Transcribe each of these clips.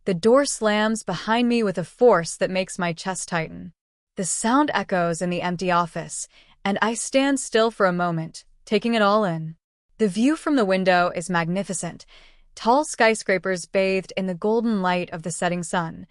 The door slams behind me with a force that makes my chest tighten. The sound echoes in the empty office, and I stand still for a moment, taking it all in. The view from the window is magnificent, tall skyscrapers bathed in the golden light of the setting sun.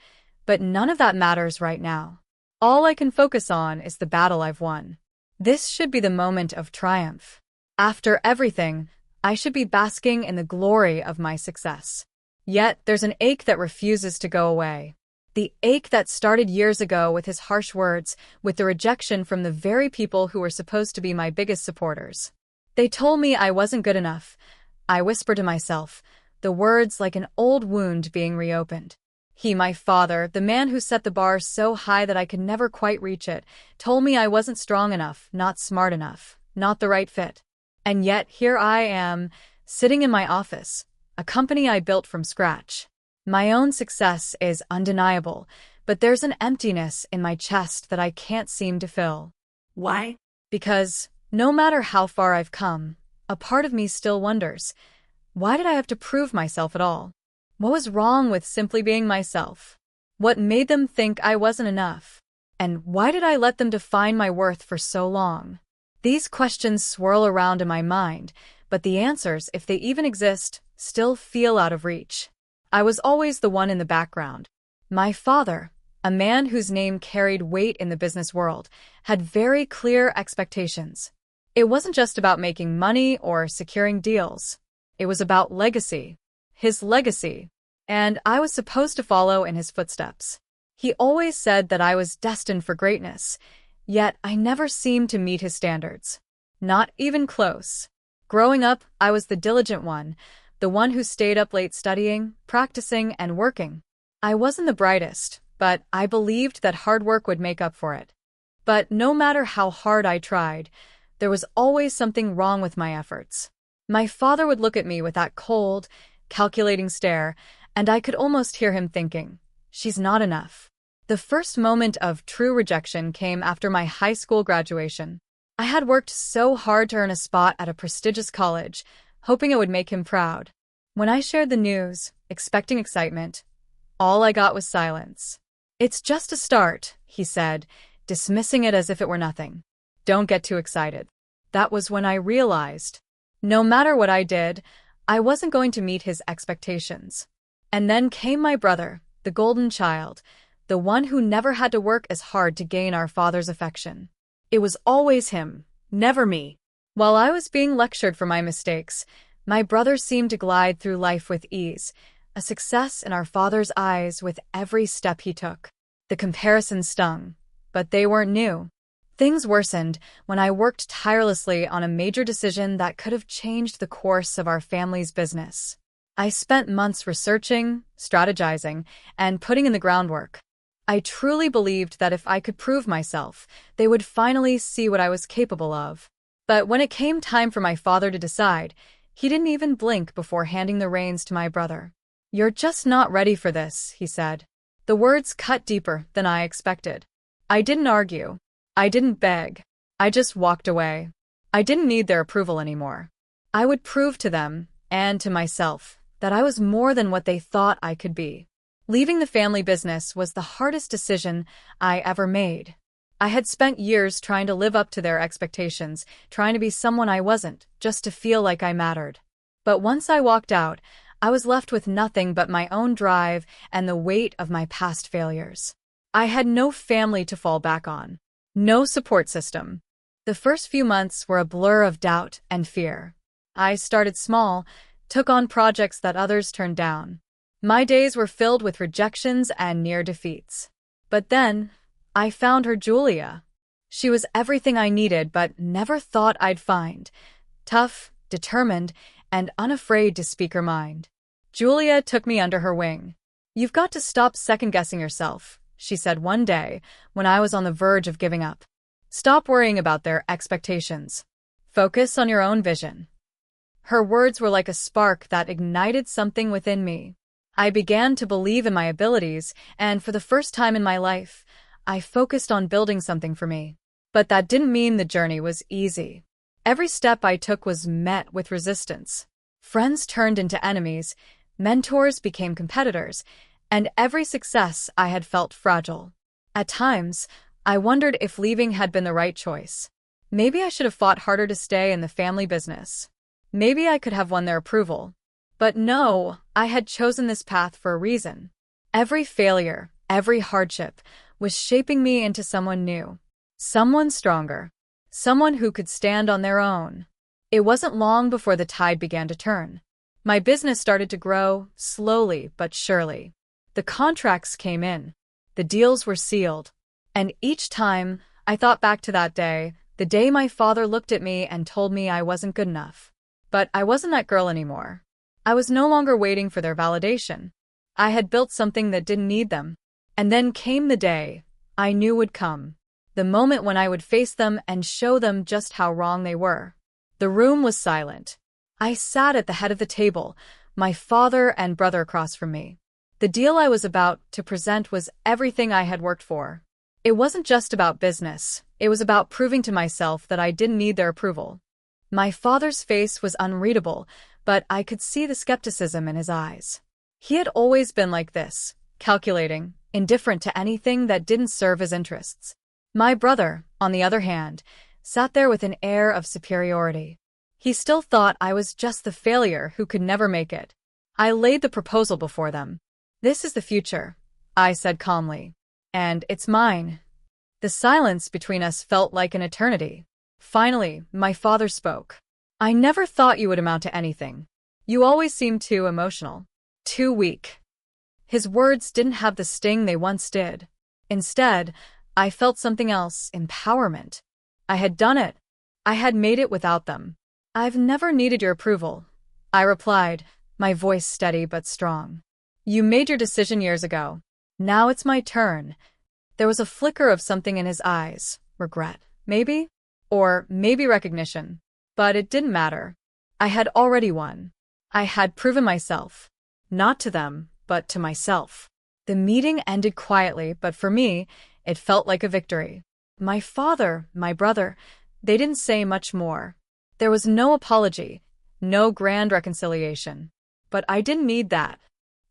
But none of that matters right now. All I can focus on is the battle I've won. This should be the moment of triumph. After everything, I should be basking in the glory of my success. Yet there's an ache that refuses to go away. The ache that started years ago with his harsh words, with the rejection from the very people who were supposed to be my biggest supporters. They told me I wasn't good enough. I whispered to myself, the words like an old wound being reopened. He, my father, the man who set the bar so high that I could never quite reach it, told me I wasn't strong enough, not smart enough, not the right fit. And yet here I am, sitting in my office, a company I built from scratch. My own success is undeniable, but there's an emptiness in my chest that I can't seem to fill. Why? Because no matter how far I've come, a part of me still wonders, why did I have to prove myself at all? What was wrong with simply being myself? What made them think I wasn't enough? And why did I let them define my worth for so long? These questions swirl around in my mind, but the answers, if they even exist, still feel out of reach. I was always the one in the background. My father, a man whose name carried weight in the business world, had very clear expectations. It wasn't just about making money or securing deals. It was about legacy. His legacy, and I was supposed to follow in his footsteps. He always said that I was destined for greatness, yet I never seemed to meet his standards. Not even close. Growing up, I was the diligent one, the one who stayed up late studying, practicing, and working. I wasn't the brightest, but I believed that hard work would make up for it. But no matter how hard I tried, there was always something wrong with my efforts. My father would look at me with that cold, calculating stare, and I could almost hear him thinking, she's not enough. The first moment of true rejection came after my high school graduation. I had worked so hard to earn a spot at a prestigious college, hoping it would make him proud. When I shared the news, expecting excitement, all I got was silence. It's just a start, he said, dismissing it as if it were nothing. Don't get too excited. That was when I realized, no matter what I did, I wasn't going to meet his expectations. And then came my brother, the golden child, the one who never had to work as hard to gain our father's affection. It was always him, never me. While I was being lectured for my mistakes, my brother seemed to glide through life with ease, a success in our father's eyes with every step he took. The comparisons stung, but they weren't new. Things worsened when I worked tirelessly on a major decision that could have changed the course of our family's business. I spent months researching, strategizing, and putting in the groundwork. I truly believed that if I could prove myself, they would finally see what I was capable of. But when it came time for my father to decide, he didn't even blink before handing the reins to my brother. "You're just not ready for this," he said. The words cut deeper than I expected. I didn't argue. I didn't beg. I just walked away. I didn't need their approval anymore. I would prove to them, and to myself, that I was more than what they thought I could be. Leaving the family business was the hardest decision I ever made. I had spent years trying to live up to their expectations, trying to be someone I wasn't, just to feel like I mattered. But once I walked out, I was left with nothing but my own drive and the weight of my past failures. I had no family to fall back on. No support system. The first few months were a blur of doubt and fear. I started small, took on projects that others turned down. My days were filled with rejections and near defeats. But then, I found her, Julia. She was everything I needed but never thought I'd find. Tough, determined, and unafraid to speak her mind. Julia took me under her wing. "You've got to stop second-guessing yourself," she said one day when I was on the verge of giving up. "Stop worrying about their expectations. Focus on your own vision." Her words were like a spark that ignited something within me. I began to believe in my abilities, and for the first time in my life, I focused on building something for me. But that didn't mean the journey was easy. Every step I took was met with resistance. Friends turned into enemies, mentors became competitors, and every success I had felt fragile. At times, I wondered if leaving had been the right choice. Maybe I should have fought harder to stay in the family business. Maybe I could have won their approval. But no, I had chosen this path for a reason. Every failure, every hardship, was shaping me into someone new. Someone stronger. Someone who could stand on their own. It wasn't long before the tide began to turn. My business started to grow, slowly but surely. The contracts came in. The deals were sealed. And each time, I thought back to that day, the day my father looked at me and told me I wasn't good enough. But I wasn't that girl anymore. I was no longer waiting for their validation. I had built something that didn't need them. And then came the day I knew would come. The moment when I would face them and show them just how wrong they were. The room was silent. I sat at the head of the table, my father and brother across from me. The deal I was about to present was everything I had worked for. It wasn't just about business. It was about proving to myself that I didn't need their approval. My father's face was unreadable, but I could see the skepticism in his eyes. He had always been like this, calculating, indifferent to anything that didn't serve his interests. My brother, on the other hand, sat there with an air of superiority. He still thought I was just the failure who could never make it. I laid the proposal before them. "This is the future," I said calmly. "And it's mine." The silence between us felt like an eternity. Finally, my father spoke. "I never thought you would amount to anything. You always seemed too emotional. Too weak." His words didn't have the sting they once did. Instead, I felt something else, empowerment. I had done it. I had made it without them. "I've never needed your approval," I replied, my voice steady but strong. "You made your decision years ago. Now it's my turn." There was a flicker of something in his eyes, regret, maybe? Or maybe recognition. But it didn't matter. I had already won. I had proven myself. Not to them, but to myself. The meeting ended quietly, but for me, it felt like a victory. My father, my brother, they didn't say much more. There was no apology, no grand reconciliation. But I didn't need that.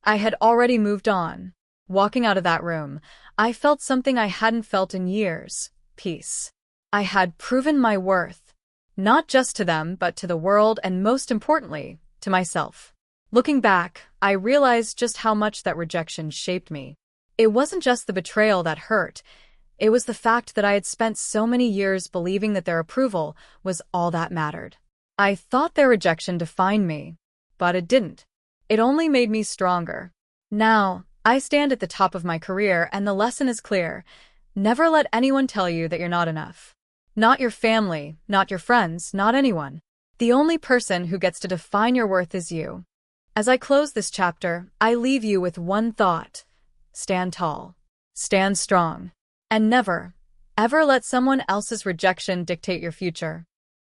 I had already moved on. Walking out of that room, I felt something I hadn't felt in years: peace. I had proven my worth, not just to them, but to the world, and most importantly, to myself. Looking back, I realized just how much that rejection shaped me. It wasn't just the betrayal that hurt. It was the fact that I had spent so many years believing that their approval was all that mattered. I thought their rejection defined me, but it didn't. It only made me stronger. Now, I stand at the top of my career, and the lesson is clear. Never let anyone tell you that you're not enough. Not your family, not your friends, not anyone. The only person who gets to define your worth is you. As I close this chapter, I leave you with one thought. Stand tall. Stand strong. And never, ever let someone else's rejection dictate your future.